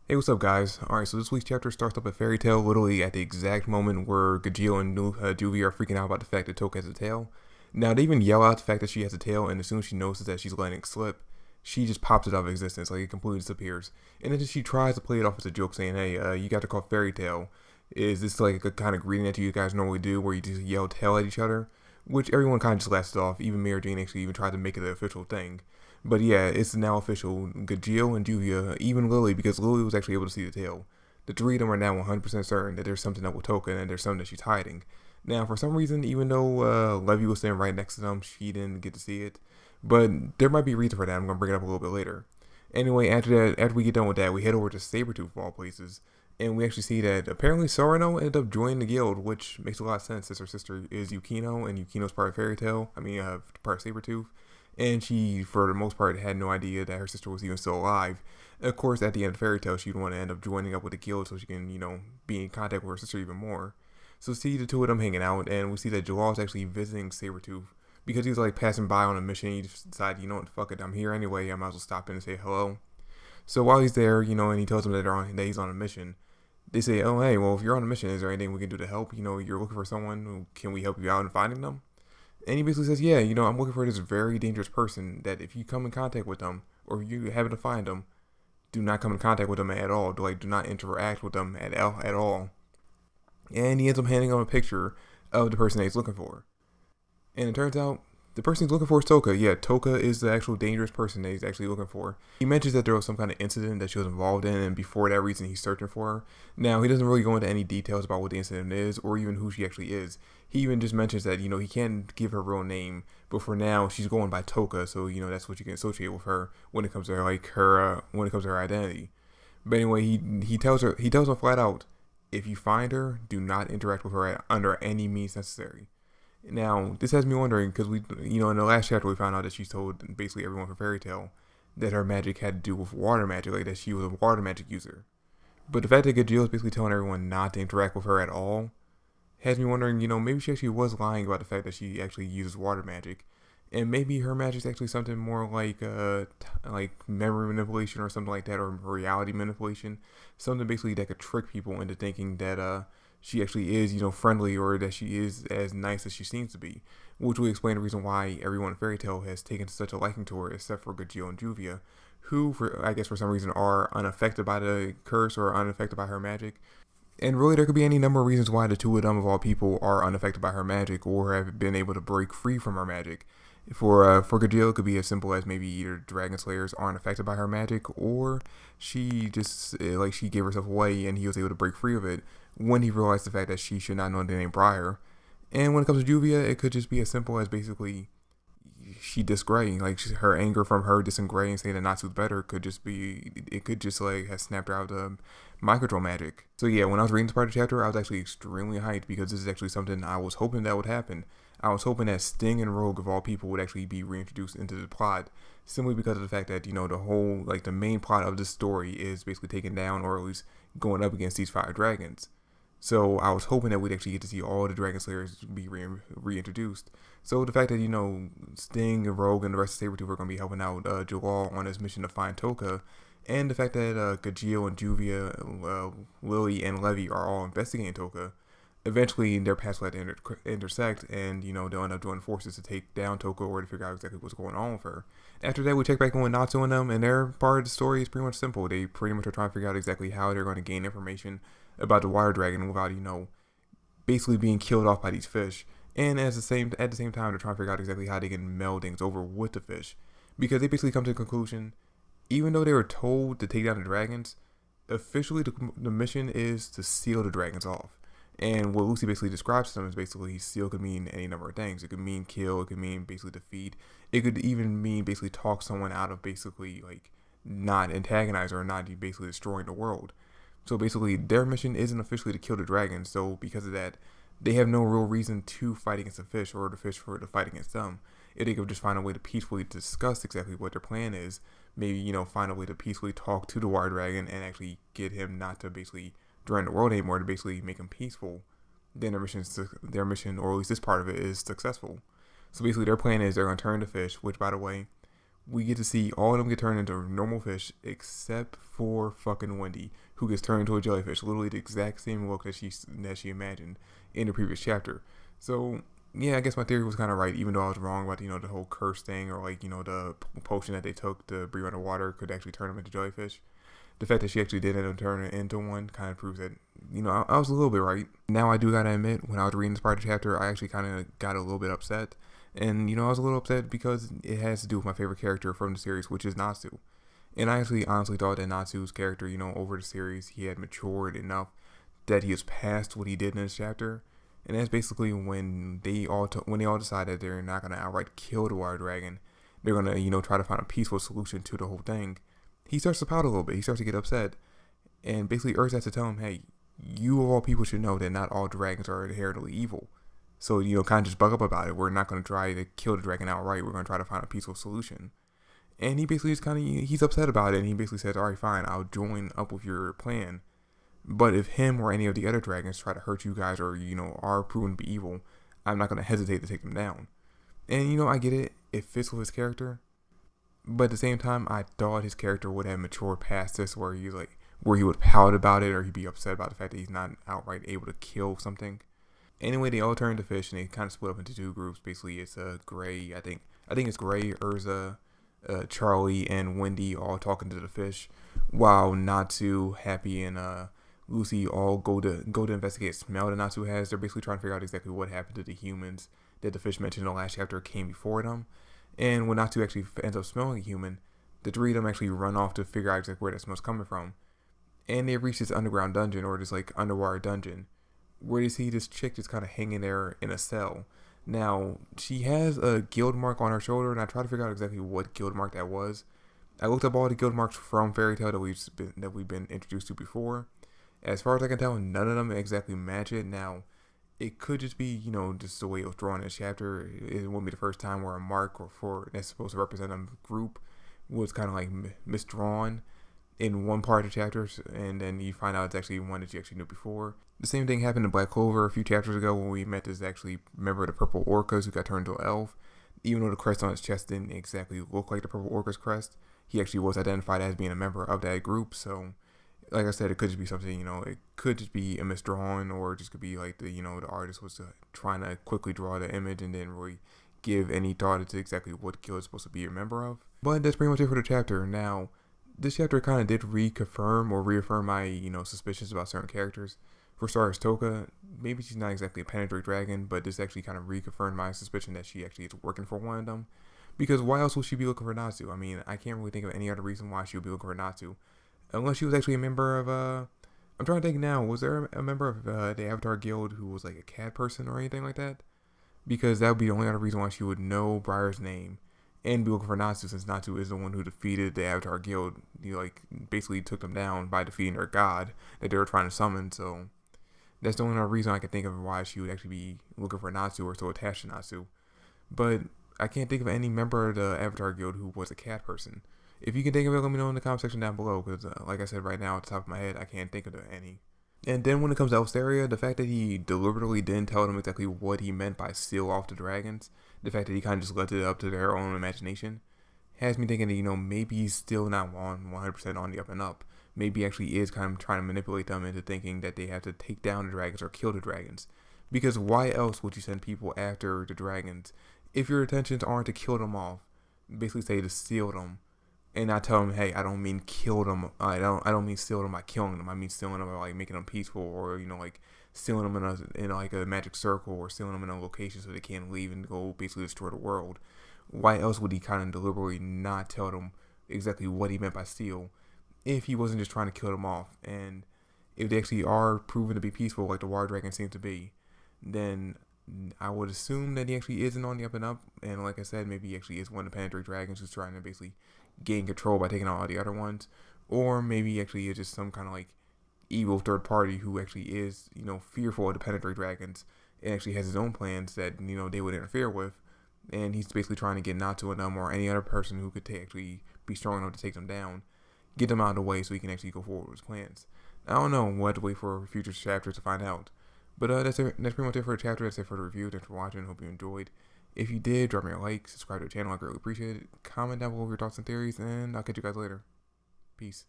Hey, what's up, guys? Alright, so this week's chapter starts up a fairy tale literally at the exact moment where Gajeel and Juvie are freaking out about the fact that Touka has a tail. Now, they even yell out the fact that she has a tail, and as soon as she notices that she's letting it slip, she just pops it out of existence, like it completely disappears. And then she tries to play it off as a joke, saying, hey, you got to call fairy tale. Is this like a kind of greeting that you guys normally do, where you just yell tail at each other? Which everyone kind of just laughs it off. Even Mary Jane actually even tried to make it an official thing. But yeah, it's now official. Gajeel and Juvia, even Lily, because Lily was actually able to see the tail. The three of them are now 100% certain that there's something up with Touka and there's something that she's hiding. Now, for some reason, even though Levy was sitting right next to them, she didn't get to see it. But there might be a reason for that. I'm going to bring it up a little bit later. Anyway, after we get done with that, we head over to Sabretooth of all places. And we actually see that apparently Sorano ended up joining the guild, which makes a lot of sense since her sister is Yukino, and Yukino's part of Fairy Tail. Part of Sabretooth. And she, for the most part, had no idea that her sister was even still alive. Of course, at the end of Fairy Tail, she'd want to end up joining up with the guild so she can, be in contact with her sister even more. So see the two of them hanging out, and we see that Jalal is actually visiting Sabretooth because he's like passing by on a mission. He just decided, you know what, fuck it, I'm here anyway. I might as well stop in and say hello. So while he's there, and he tells them that he's on a mission. They say, oh hey, well if you're on a mission, is there anything we can do to help? You're looking for someone. Can we help you out in finding them? And he basically says, yeah, I'm looking for this very dangerous person that if you come in contact with them or if you happen to find them, do not come in contact with them at all. Do not interact with them at all. And he ends up handing him a picture of the person that he's looking for. And it turns out the person he's looking for is Touka. Yeah, Touka is the actual dangerous person that he's actually looking for. He mentions that there was some kind of incident that she was involved in, and before that reason, he's searching for her. Now, he doesn't really go into any details about what the incident is, or even who she actually is. He even just mentions that, he can't give her real name, but for now, she's going by Touka, so, that's what you can associate with her when it comes to her identity. But anyway, he tells her flat out, if you find her, do not interact with her under any means necessary. Now, this has me wondering, because in the last chapter we found out that she's told basically everyone from Fairy Tail that her magic had to do with water magic, like that she was a water magic user. But the fact that Gajeel is basically telling everyone not to interact with her at all has me wondering, maybe she actually was lying about the fact that she actually uses water magic. And maybe her magic is actually something more like memory manipulation or something like that, or reality manipulation. Something basically that could trick people into thinking that she actually is, friendly, or that she is as nice as she seems to be, which will explain the reason why everyone in Fairy Tail has taken such a liking to her, except for Gajeel and Juvia, who, I guess for some reason, are unaffected by the curse or unaffected by her magic. And really, there could be any number of reasons why the two of them, of all people, are unaffected by her magic or have been able to break free from her magic. For Gajeel, it could be as simple as maybe either Dragon Slayers aren't affected by her magic, or she just she gave herself away and he was able to break free of it when he realized the fact that she should not know the name Briar. And when it comes to Juvia, it could just be as simple as basically she dissed Gray. Her anger from her dissing Gray and saying that Natsu's better could just have snapped her out of mind control magic. So yeah, when I was reading this part of the chapter, I was actually extremely hyped because this is actually something I was hoping that would happen. I was hoping that Sting and Rogue, of all people, would actually be reintroduced into the plot, simply because of the fact that, the whole, the main plot of this story is basically taking down, or at least going up against these 5 dragons. So I was hoping that we'd actually get to see all the Dragon Slayers be reintroduced. So the fact that, Sting, Rogue, and the rest of Sabretooth are going to be helping out Jalal on his mission to find Touka, and the fact that Gajeel and Juvia, Lily, and Levy are all investigating Touka, eventually their paths will have to intersect, and they'll end up joining forces to take down Touka or to figure out exactly what's going on with her. After that, we check back in with Natsu and them, and their part of the story is pretty much simple. They pretty much are trying to figure out exactly how they're going to gain information about the water dragon without basically being killed off by these fish. And at the same time, they're trying to figure out exactly how they can meld things over with the fish, because they basically come to the conclusion, even though they were told to take down the dragons, officially the mission is to seal the dragons off. And what Lucy basically describes to them is basically seal could mean any number of things. It could mean kill, it could mean basically defeat. It could even mean basically talk someone out of basically not antagonize or not basically destroying the world. So basically their mission isn't officially to kill the dragons. So because of that, they have no real reason to fight against the fish or the fish for to fight against them. If they could just find a way to peacefully discuss exactly what their plan is, maybe, find a way to peacefully talk to the water dragon and actually get him not to basically drain the world anymore, to basically make him peaceful, then their mission, or at least this part of it, is successful. So basically their plan is they're going to turn the fish, which by the way, we get to see all of them get turned into normal fish except for fucking Wendy, who gets turned into a jellyfish, literally the exact same look that she imagined in the previous chapter. So yeah, I guess my theory was kind of right, even though I was wrong about the whole curse thing, or the potion that they took to breathe underwater could actually turn them into jellyfish. The fact that she actually did end up turning into one kind of proves that I was a little bit right. Now I do gotta admit, when I was reading this part of the chapter, I actually kind of got a little bit upset. And, I was a little upset because it has to do with my favorite character from the series, which is Natsu. And I actually honestly thought that Natsu's character, over the series, he had matured enough that he was past what he did in this chapter. And that's basically when they all decide that they're not going to outright kill the water dragon. They're going to, try to find a peaceful solution to the whole thing. He starts to pout a little bit. He starts to get upset. And basically Earth has to tell him, hey, you of all people should know that not all dragons are inherently evil. So, kind of just bug up about it. We're not going to try to kill the dragon outright. We're going to try to find a peaceful solution. And he basically just he's upset about it. And he basically says, all right, fine, I'll join up with your plan. But if him or any of the other dragons try to hurt you guys or, are proven to be evil, I'm not going to hesitate to take them down. And, I get it. It fits with his character. But at the same time, I thought his character would have matured past this where he would pout about it or he'd be upset about the fact that he's not outright able to kill something. Anyway, they all turn into fish and they kind of split up into two groups. Basically, it's Gray. I think it's Gray, Urza, Charlie, and Wendy all talking to the fish, while Natsu, Happy, and Lucy all go to investigate a smell that Natsu has. They're basically trying to figure out exactly what happened to the humans that the fish mentioned in the last chapter came before them. And when Natsu actually ends up smelling a human, the three of them actually run off to figure out exactly where that smell's coming from. And they reach this underground dungeon, or this underwater dungeon, where you see this chick just kind of hanging there in a cell. Now, she has a guild mark on her shoulder, and I tried to figure out exactly what guild mark that was. I looked up all the guild marks from Fairy Tail that we've been introduced to before. As far as I can tell, none of them exactly match it. Now, it could just be, just the way it was drawn in this chapter. It won't be the first time where a mark that's supposed to represent a group was kind of misdrawn in one part of the chapters, and then you find out it's actually one that you actually knew before. The same thing happened in Black Clover a few chapters ago when we met this actually member of the Purple Orcas who got turned into an elf. Even though the crest on his chest didn't exactly look like the Purple Orca's crest, he actually was identified as being a member of that group. So, like I said, it could just be something, it could just be a misdrawing, or it just could be like the artist was trying to quickly draw the image and didn't really give any thought to exactly what guild it's supposed to be a member of. But that's pretty much it for the chapter. Now, this chapter kind of did reaffirm my, suspicions about certain characters. For starters, Touka, maybe she's not exactly a penetrate dragon, but this actually kind of reconfirmed my suspicion that she actually is working for one of them. Because why else would she be looking for Natsu? I mean, I can't really think of any other reason why she would be looking for Natsu. Unless she was actually a member of, I'm trying to think now, was there a member of the Avatar Guild who was like a cat person or anything like that? Because that would be the only other reason why she would know Briar's name and be looking for Natsu, since Natsu is the one who defeated the Avatar Guild. He basically took them down by defeating their god that they were trying to summon. So that's the only other reason I can think of why she would actually be looking for Natsu or so attached to Natsu. But I can't think of any member of the Avatar Guild who was a cat person. If you can think of it, let me know in the comment section down below, because like I said, right now at the top of my head, I can't think of any. And then when it comes to Elsteria, the fact that he deliberately didn't tell them exactly what he meant by seal off the dragons, the fact that he kind of just left it up to their own imagination, has me thinking that, maybe he's still not 100% on the up and up. Maybe he actually is kind of trying to manipulate them into thinking that they have to take down the dragons or kill the dragons. Because why else would you send people after the dragons if your intentions aren't to kill them off? Basically say to seal them. And I tell them, hey, I don't mean kill them. I don't mean steal them by killing them. I mean stealing them by making them peaceful, or stealing them in a magic circle, or stealing them in a location so they can't leave and go basically destroy the world. Why else would he kind of deliberately not tell them exactly what he meant by steal, if he wasn't just trying to kill them off? And if they actually are proven to be peaceful, like the water dragon seems to be, then I would assume that he actually isn't on the up and up. And like I said, maybe he actually is one of the penetrate dragons who's trying to basically gain control by taking out all the other ones. Or maybe he actually is just some kind of evil third party who actually is, fearful of the penetrate dragons and actually has his own plans that, they would interfere with. And he's basically trying to get Natsu and them or any other person who could actually be strong enough to take them down, get them out of the way so he can actually go forward with his plans. I don't know. We'll have to wait for future chapters to find out. But that's pretty much it for the chapter. That's it for the review. Thanks for watching. Hope you enjoyed. If you did, drop me a like, subscribe to the channel. I greatly appreciate it. Comment down below your thoughts and theories, and I'll catch you guys later. Peace.